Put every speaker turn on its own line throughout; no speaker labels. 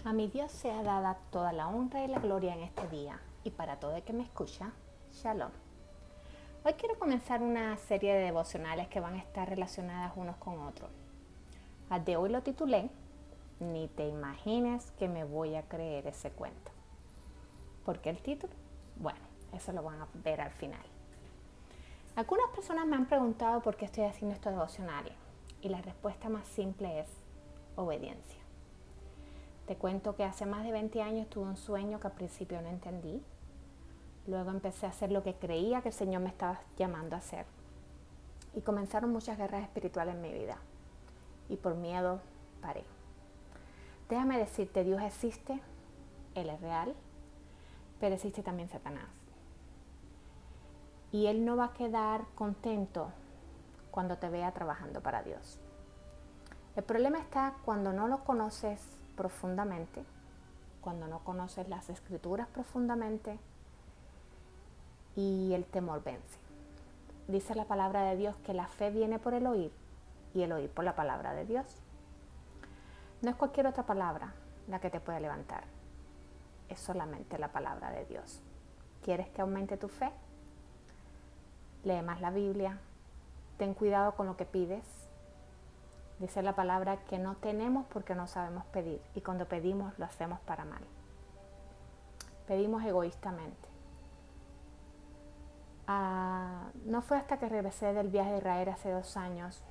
A mi Dios sea dada toda la honra y la gloria en este día, y para todo el que me escucha, Shalom. Hoy quiero comenzar una serie de devocionales que van a estar relacionadas unos con otros. Al de hoy lo titulé, Ni te imagines que me voy a creer ese cuento. ¿Por qué el título? Bueno, eso lo van a ver al final. Algunas personas me han preguntado por qué estoy haciendo estos devocionales, y la respuesta más simple es obediencia. Te cuento que hace más de 20 años tuve un sueño que al principio no entendí. Luego empecé a hacer lo que creía que el Señor me estaba llamando a hacer. Y comenzaron muchas guerras espirituales en mi vida. Y por miedo paré. Déjame decirte, Dios existe, Él es real, pero existe también Satanás. Y Él no va a quedar contento cuando te vea trabajando para Dios. El problema está cuando no lo conoces profundamente, cuando no conoces las Escrituras profundamente y el temor vence. Dice la palabra de Dios que la fe viene por el oír y el oír por la palabra de Dios. No es cualquier otra palabra la que te puede levantar, es solamente la palabra de Dios. ¿Quieres que aumente tu fe? Lee más la Biblia, ten cuidado con lo que pides. Dice la palabra que no tenemos porque no sabemos pedir, y cuando pedimos lo hacemos para mal. Pedimos egoístamente. No fue hasta que regresé del viaje de Israel hace 2 años,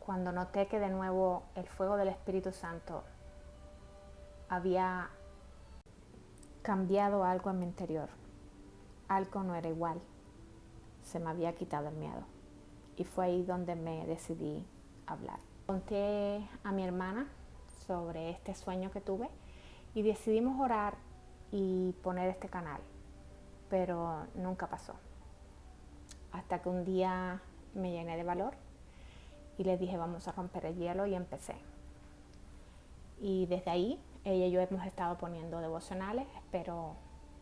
cuando noté que de nuevo el fuego del Espíritu Santo había cambiado algo en mi interior. Algo no era igual. Se me había quitado el miedo. Y fue ahí donde me decidí hablar. Conté a mi hermana sobre este sueño que tuve y decidimos orar y poner este canal, pero nunca pasó. Hasta que un día me llené de valor y le dije vamos a romper el hielo, y empecé. Y desde ahí ella y yo hemos estado poniendo devocionales, espero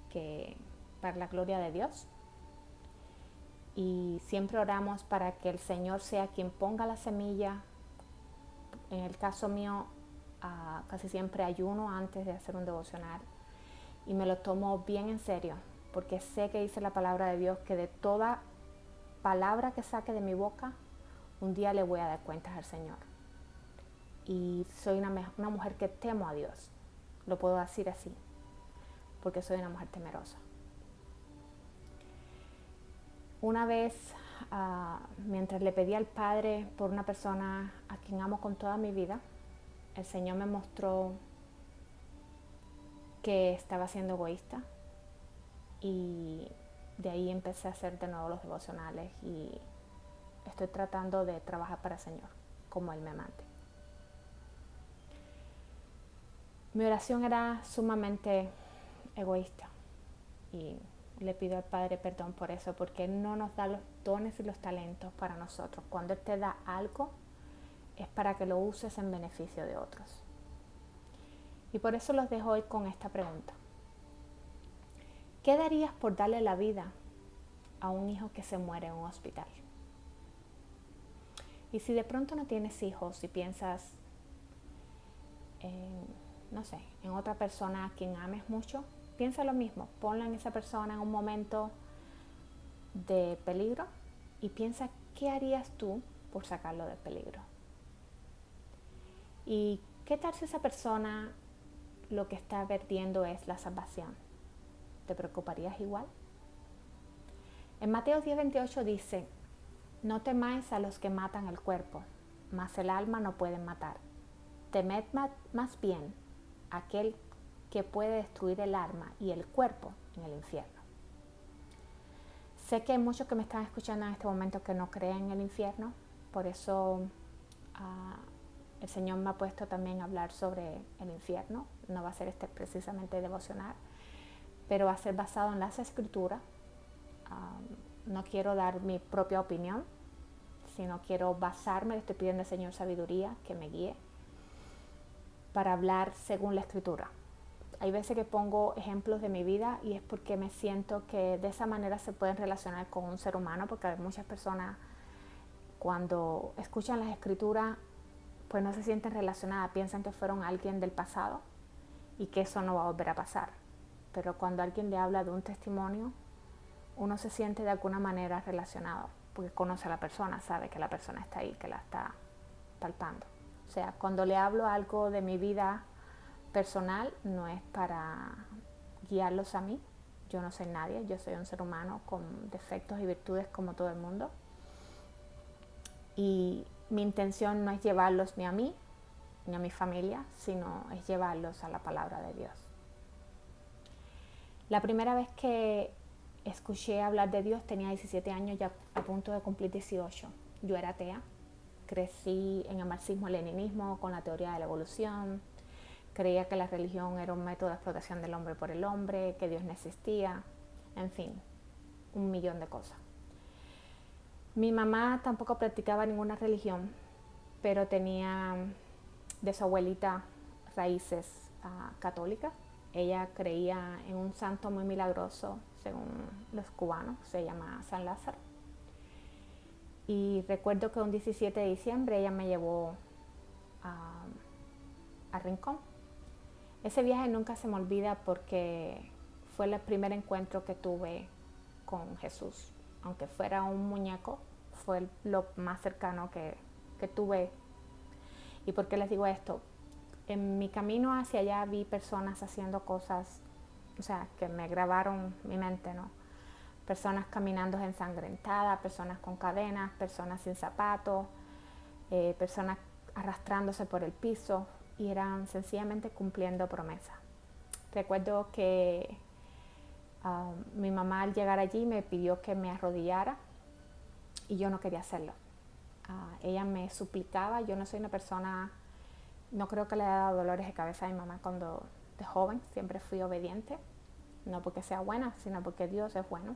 que para la gloria de Dios. Y siempre oramos para que el Señor sea quien ponga la semilla. En el caso mío, casi siempre ayuno antes de hacer un devocional y me lo tomo bien en serio, porque sé que dice la palabra de Dios que de toda palabra que saque de mi boca, un día le voy a dar cuentas al Señor. Y soy una mujer que temo a Dios, lo puedo decir así, porque soy una mujer temerosa. Una vez, mientras le pedí al Padre por una persona a quien amo con toda mi vida, el Señor me mostró que estaba siendo egoísta, y de ahí empecé a hacer de nuevo los devocionales y estoy tratando de trabajar para el Señor como Él me mande. Mi oración era sumamente egoísta y le pido al Padre perdón por eso, porque Él no nos da los dones y los talentos para nosotros. Cuando Él te da algo es para que lo uses en beneficio de otros. Y por eso los dejo hoy con esta pregunta. ¿Qué darías por darle la vida a un hijo que se muere en un hospital? Y si de pronto no tienes hijos y piensas en otra persona a quien ames mucho, piensa lo mismo. Ponlo en esa persona en un momento de peligro y piensa qué harías tú por sacarlo del peligro. ¿Y qué tal si esa persona lo que está perdiendo es la salvación? ¿Te preocuparías igual? En Mateo 10:28 dice: no temáis a los que matan el cuerpo, mas el alma no pueden matar. Temed más bien a aquel que puede destruir el alma y el cuerpo en el infierno. Sé que hay muchos que me están escuchando en este momento que no creen en el infierno, por eso el Señor me ha puesto también a hablar sobre el infierno. No va a ser precisamente devocional, pero va a ser basado en las Escrituras. No quiero dar mi propia opinión, sino quiero basarme, le estoy pidiendo al Señor sabiduría que me guíe para hablar según la Escritura. Hay veces que pongo ejemplos de mi vida y es porque me siento que de esa manera se pueden relacionar con un ser humano, porque hay muchas personas cuando escuchan las Escrituras pues no se sienten relacionadas, piensan que fueron alguien del pasado y que eso no va a volver a pasar. Pero cuando alguien le habla de un testimonio, uno se siente de alguna manera relacionado, porque conoce a la persona, sabe que la persona está ahí, que la está palpando. O sea, cuando le hablo algo de mi vida personal, no es para guiarlos a mí. Yo no soy nadie, yo soy un ser humano con defectos y virtudes como todo el mundo. Y mi intención no es llevarlos ni a mí, ni a mi familia, sino es llevarlos a la palabra de Dios. La primera vez que escuché hablar de Dios tenía 17 años, ya a punto de cumplir 18. Yo era atea, crecí en el marxismo-leninismo con la teoría de la evolución, creía que la religión era un método de explotación del hombre por el hombre, que Dios no existía, en fin, un millón de cosas. Mi mamá tampoco practicaba ninguna religión, pero tenía de su abuelita raíces católicas. Ella creía en un santo muy milagroso, según los cubanos, se llama San Lázaro. Y recuerdo que un 17 de diciembre ella me llevó a Rincón. Ese viaje nunca se me olvida porque fue el primer encuentro que tuve con Jesús. Aunque fuera un muñeco, fue lo más cercano que tuve. ¿Y por qué les digo esto? En mi camino hacia allá vi personas haciendo cosas, o sea, que me grabaron mi mente, ¿no? Personas caminando ensangrentadas, personas con cadenas, personas sin zapatos, personas arrastrándose por el piso, y eran sencillamente cumpliendo promesas. Recuerdo que mi mamá al llegar allí me pidió que me arrodillara y yo no quería hacerlo. Ella me suplicaba. Yo no soy una persona, no creo que le haya dado dolores de cabeza a mi mamá cuando de joven, siempre fui obediente, no porque sea buena, sino porque Dios es bueno.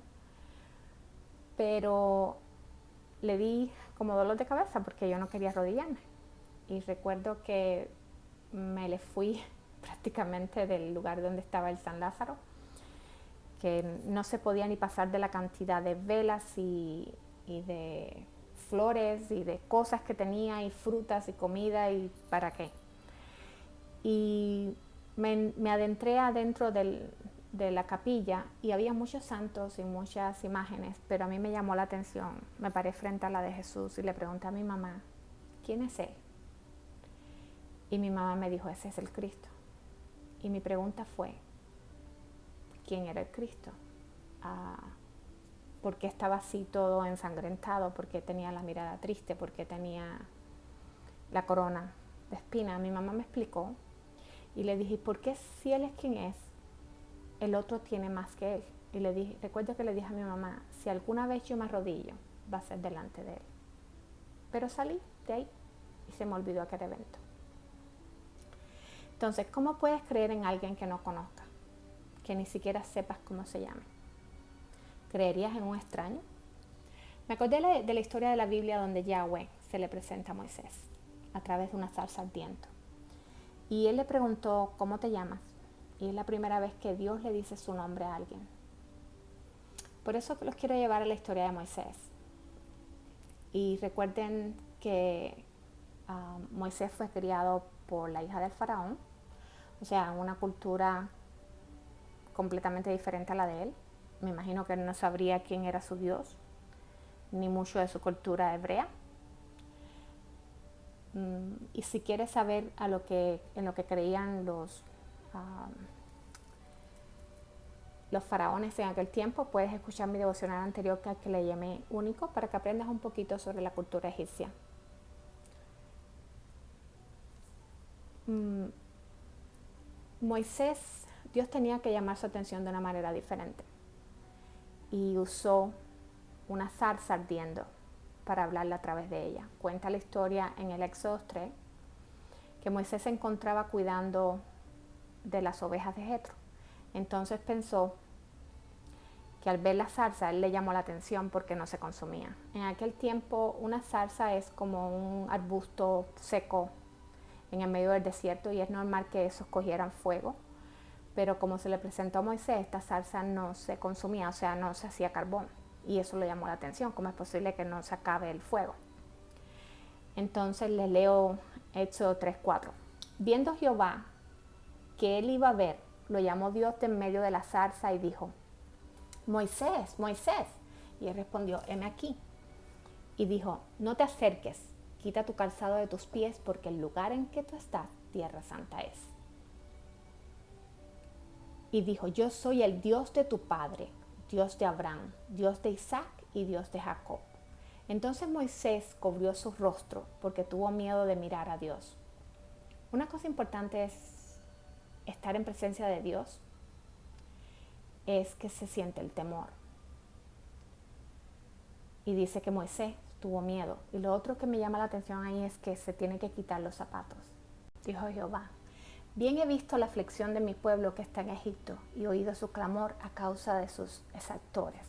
Pero le di como dolor de cabeza porque yo no quería arrodillarme. Y recuerdo que me le fui prácticamente del lugar donde estaba el San Lázaro, que no se podía ni pasar de la cantidad de velas y de flores y de cosas que tenía y frutas y comida y para qué. Y me adentré adentro de la capilla y había muchos santos y muchas imágenes, pero a mí me llamó la atención. Me paré frente a la de Jesús y le pregunté a mi mamá, ¿quién es él? Y mi mamá me dijo, ese es el Cristo. Y mi pregunta fue, ¿quién era el Cristo? ¿Por qué estaba así todo ensangrentado? ¿Por qué tenía la mirada triste? ¿Por qué tenía la corona de espinas? Mi mamá me explicó y le dije, ¿por qué si él es quien es, el otro tiene más que él? Y le dije, recuerdo que le dije a mi mamá, si alguna vez yo me arrodillo, va a ser delante de él. Pero salí de ahí y se me olvidó aquel evento. Entonces, ¿cómo puedes creer en alguien que no conozcas, que ni siquiera sepas cómo se llame? ¿Creerías en un extraño? Me acordé de la historia de la Biblia donde Yahweh se le presenta a Moisés a través de una zarza ardiente. Y él le preguntó, ¿cómo te llamas? Y es la primera vez que Dios le dice su nombre a alguien. Por eso los quiero llevar a la historia de Moisés. Y recuerden que Moisés fue criado por la hija del faraón, o sea, en una cultura completamente diferente a la de él. Me imagino que él no sabría quién era su Dios, ni mucho de su cultura hebrea. Y si quieres saber en lo que creían los faraones en aquel tiempo, puedes escuchar mi devocional anterior que le llamé Único, para que aprendas un poquito sobre la cultura egipcia. Moisés, Dios tenía que llamar su atención de una manera diferente y usó una zarza ardiendo para hablarle a través de ella. Cuenta la historia en el Éxodo 3 que Moisés se encontraba cuidando de las ovejas de Jetro. Entonces pensó que al ver la zarza, él le llamó la atención porque no se consumía. En aquel tiempo una zarza es como un arbusto seco en el medio del desierto y es normal que esos cogieran fuego. Pero como se le presentó a Moisés, esta zarza no se consumía, o sea, no se hacía carbón. Y eso le llamó la atención, ¿cómo es posible que no se acabe el fuego? Entonces les leo Éxodo 3:4. Viendo Jehová que él iba a ver, lo llamó Dios de en medio de la zarza y dijo: Moisés, Moisés. Y él respondió: heme aquí. Y dijo: no te acerques, quita tu calzado de tus pies, porque el lugar en que tú estás, tierra santa es. Y dijo: yo soy el Dios de tu padre, Dios de Abraham, Dios de Isaac y Dios de Jacob. Entonces Moisés cubrió su rostro porque tuvo miedo de mirar a Dios. Una cosa importante es estar en presencia de Dios, es que se siente el temor. Y dice que Moisés tuvo miedo. Y lo otro que me llama la atención ahí es que se tiene que quitar los zapatos. Dijo Jehová: bien he visto la aflicción de mi pueblo que está en Egipto y oído su clamor a causa de sus exactores,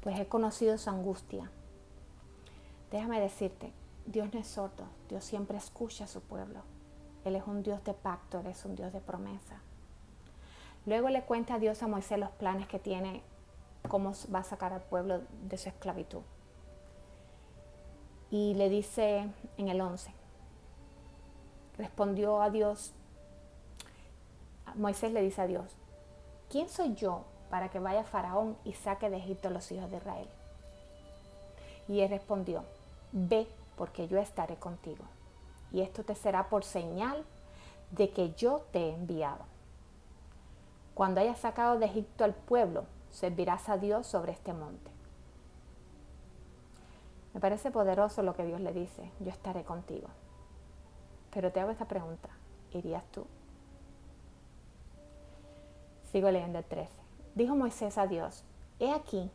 pues he conocido su angustia. Déjame decirte, Dios no es sordo, Dios siempre escucha a su pueblo. Él es un Dios de pacto, Él es un Dios de promesa. Luego le cuenta a Dios a Moisés los planes que tiene, cómo va a sacar al pueblo de su esclavitud. Y le dice en el 11, respondió a Dios, Moisés le dice a Dios: ¿quién soy yo para que vaya Faraón y saque de Egipto a los hijos de Israel? Y él respondió: ve, porque yo estaré contigo, y esto te será por señal de que yo te he enviado. Cuando hayas sacado de Egipto al pueblo, servirás a Dios sobre este monte. Me parece poderoso lo que Dios le dice: yo estaré contigo. Pero te hago esta pregunta: ¿irías tú? Sigo leyendo el 13. Dijo Moisés a Dios: he aquí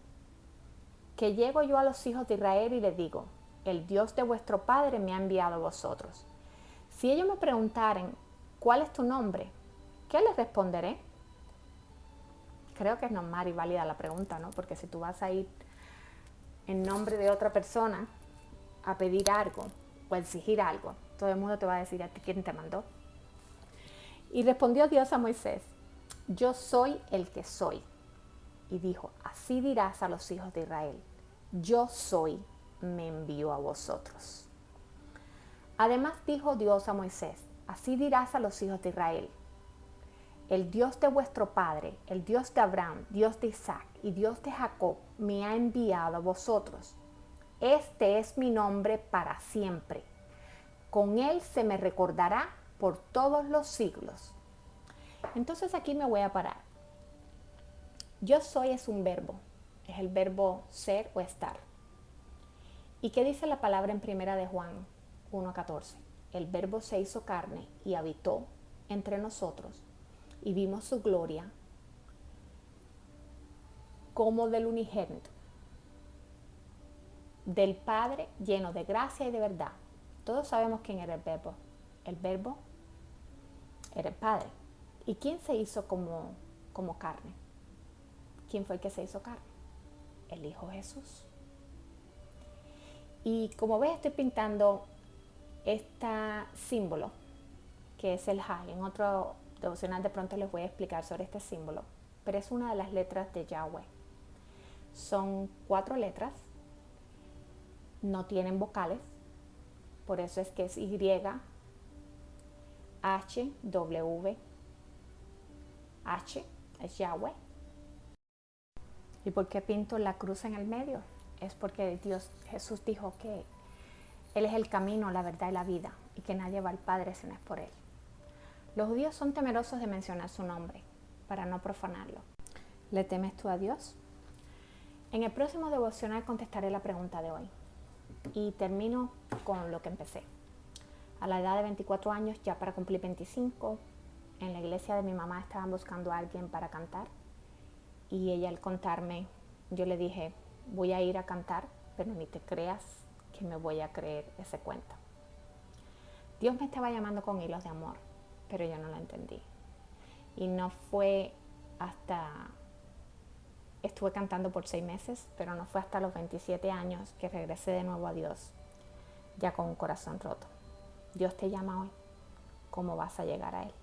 que llego yo a los hijos de Israel y les digo: el Dios de vuestro padre me ha enviado a vosotros. Si ellos me preguntaren: ¿cuál es tu nombre?, ¿qué les responderé? Creo que es normal y válida la pregunta, ¿no? Porque si tú vas a ir en nombre de otra persona a pedir algo o a exigir algo, todo el mundo te va a decir: ¿a ti quién te mandó? Y respondió Dios a Moisés: yo soy el que soy. Y dijo: así dirás a los hijos de Israel: yo soy, me envió a vosotros. Además dijo Dios a Moisés: así dirás a los hijos de Israel: el Dios de vuestro padre, el Dios de Abraham, Dios de Isaac y Dios de Jacob, me ha enviado a vosotros. Este es mi nombre para siempre. Con él se me recordará por todos los siglos. Entonces aquí me voy a parar. Yo soy es un verbo, es el verbo ser o estar. ¿Y qué dice la palabra en primera de Juan 1:14? El verbo se hizo carne y habitó entre nosotros y vimos su gloria como del unigénito, del Padre, lleno de gracia y de verdad. Todos sabemos quién era el verbo. El verbo era el Padre. ¿Y quién se hizo como carne? ¿Quién fue el que se hizo carne? El Hijo Jesús. Y como ves, estoy pintando este símbolo, que es el Jai. En otro devocional de pronto les voy a explicar sobre este símbolo, pero es una de las letras de Yahweh. Son 4 letras, no tienen vocales, por eso es que es Y, H, W, H, es Yahweh. ¿Y por qué pinto la cruz en el medio? Es porque Jesús dijo que Él es el camino, la verdad y la vida, y que nadie va al Padre si no es por Él. Los judíos son temerosos de mencionar su nombre, para no profanarlo. ¿Le temes tú a Dios? En el próximo devocional contestaré la pregunta de hoy. Y termino con lo que empecé. A la edad de 24 años, ya para cumplir 25, en la iglesia de mi mamá estaban buscando a alguien para cantar. Y ella, al contarme, yo le dije: voy a ir a cantar, pero ni te creas que me voy a creer ese cuento. Dios me estaba llamando con hilos de amor, pero yo no lo entendí. Y no fue hasta... Estuve cantando por 6 meses, pero no fue hasta los 27 años que regresé de nuevo a Dios, ya con un corazón roto. Dios te llama hoy. ¿Cómo vas a llegar a Él?